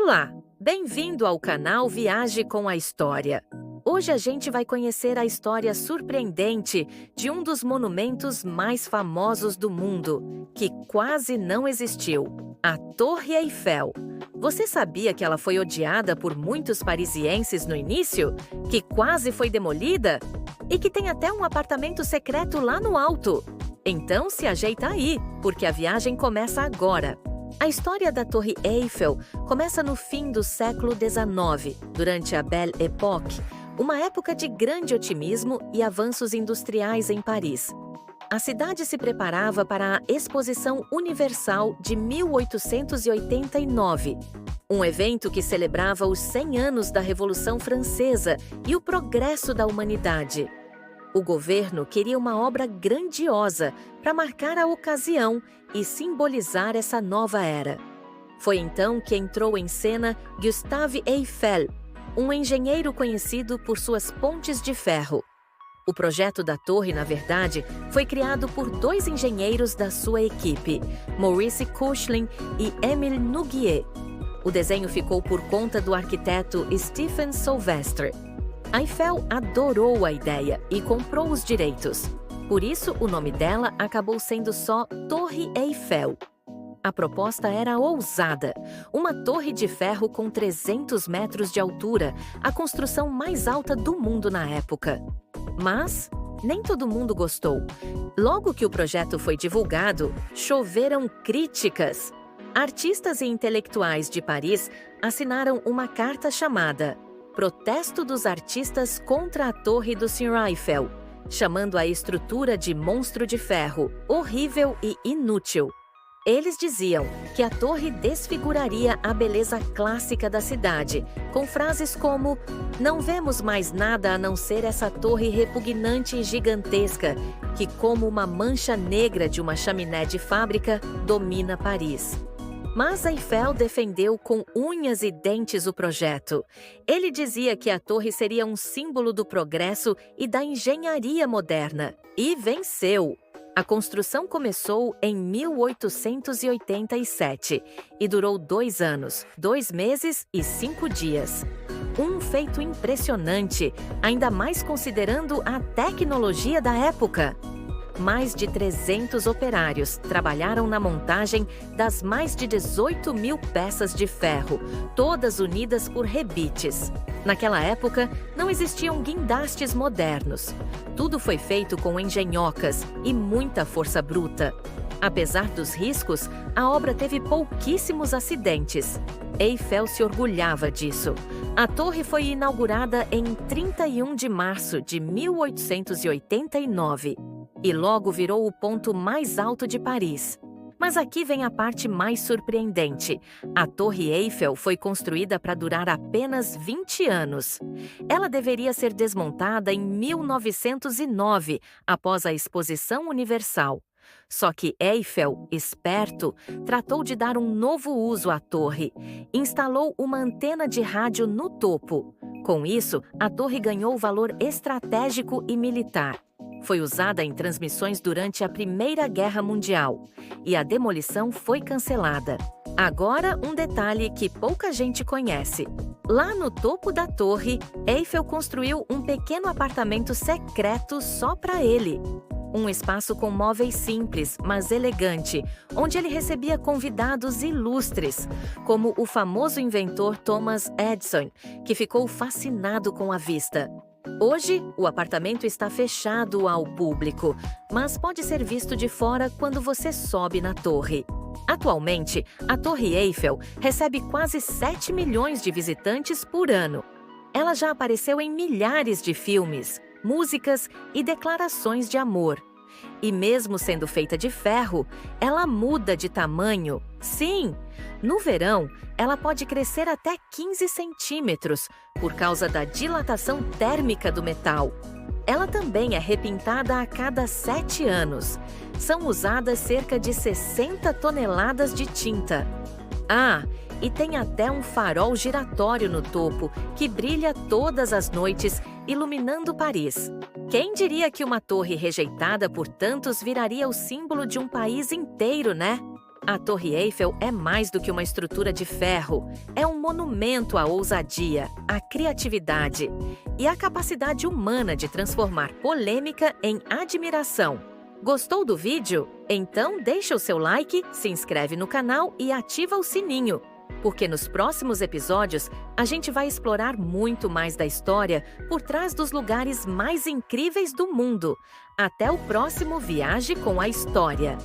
Olá, bem-vindo ao canal Viaje com a História. Hoje a gente vai conhecer a história surpreendente de um dos monumentos mais famosos do mundo, que quase não existiu, a Torre Eiffel. Você sabia que ela foi odiada por muitos parisienses no início? Que quase foi demolida? E que tem até um apartamento secreto lá no alto? Então se ajeita aí, porque a viagem começa agora. A história da Torre Eiffel começa no fim do século XIX, durante a Belle Époque, uma época de grande otimismo e avanços industriais em Paris. A cidade se preparava para a Exposição Universal de 1889, um evento que celebrava os 100 anos da Revolução Francesa e o progresso da humanidade. O governo queria uma obra grandiosa para marcar a ocasião e simbolizar essa nova era. Foi então que entrou em cena Gustave Eiffel, um engenheiro conhecido por suas pontes de ferro. O projeto da torre, na verdade, foi criado por dois engenheiros da sua equipe, Maurice Koechlin e Émile Nouguier. O desenho ficou por conta do arquiteto Stephen Sylvestre. A Eiffel adorou a ideia e comprou os direitos. Por isso, o nome dela acabou sendo só Torre Eiffel. A proposta era ousada. Uma torre de ferro com 300 metros de altura, a construção mais alta do mundo na época. Mas nem todo mundo gostou. Logo que o projeto foi divulgado, choveram críticas. Artistas e intelectuais de Paris assinaram uma carta chamada Protesto dos Artistas contra a Torre do Sr. Eiffel, chamando a estrutura de monstro de ferro, horrível e inútil. Eles diziam que a torre desfiguraria a beleza clássica da cidade, com frases como "Não vemos mais nada a não ser essa torre repugnante e gigantesca, que como uma mancha negra de uma chaminé de fábrica, domina Paris." Mas Eiffel defendeu com unhas e dentes o projeto. Ele dizia que a torre seria um símbolo do progresso e da engenharia moderna. E venceu! A construção começou em 1887 e durou 2 anos, 2 meses e 5 dias. Um feito impressionante, ainda mais considerando a tecnologia da época. Mais de 300 operários trabalharam na montagem das mais de 18 mil peças de ferro, todas unidas por rebites. Naquela época, não existiam guindastes modernos. Tudo foi feito com engenhocas e muita força bruta. Apesar dos riscos, a obra teve pouquíssimos acidentes. Eiffel se orgulhava disso. A torre foi inaugurada em 31 de março de 1889 e logo virou o ponto mais alto de Paris. Mas aqui vem a parte mais surpreendente. A Torre Eiffel foi construída para durar apenas 20 anos. Ela deveria ser desmontada em 1909, após a Exposição Universal. Só que Eiffel, esperto, tratou de dar um novo uso à torre. Instalou uma antena de rádio no topo. Com isso, a torre ganhou valor estratégico e militar. Foi usada em transmissões durante a Primeira Guerra Mundial e a demolição foi cancelada. Agora, um detalhe que pouca gente conhece. Lá no topo da torre, Eiffel construiu um pequeno apartamento secreto só para ele. Um espaço com móveis simples, mas elegante, onde ele recebia convidados ilustres, como o famoso inventor Thomas Edison, que ficou fascinado com a vista. Hoje, o apartamento está fechado ao público, mas pode ser visto de fora quando você sobe na torre. Atualmente, a Torre Eiffel recebe quase 7 milhões de visitantes por ano. Ela já apareceu em milhares de filmes, músicas e declarações de amor. E mesmo sendo feita de ferro, ela muda de tamanho. Sim! No verão, ela pode crescer até 15 centímetros por causa da dilatação térmica do metal. Ela também é repintada a cada 7 anos. São usadas cerca de 60 toneladas de tinta. Ah, e tem até um farol giratório no topo que brilha todas as noites, iluminando Paris. Quem diria que uma torre rejeitada por tantos viraria o símbolo de um país inteiro, né? A Torre Eiffel é mais do que uma estrutura de ferro. É um monumento à ousadia, à criatividade e à capacidade humana de transformar polêmica em admiração. Gostou do vídeo? Então deixa o seu like, se inscreve no canal e ativa o sininho, porque nos próximos episódios a gente vai explorar muito mais da história por trás dos lugares mais incríveis do mundo. Até o próximo Viaje com a História!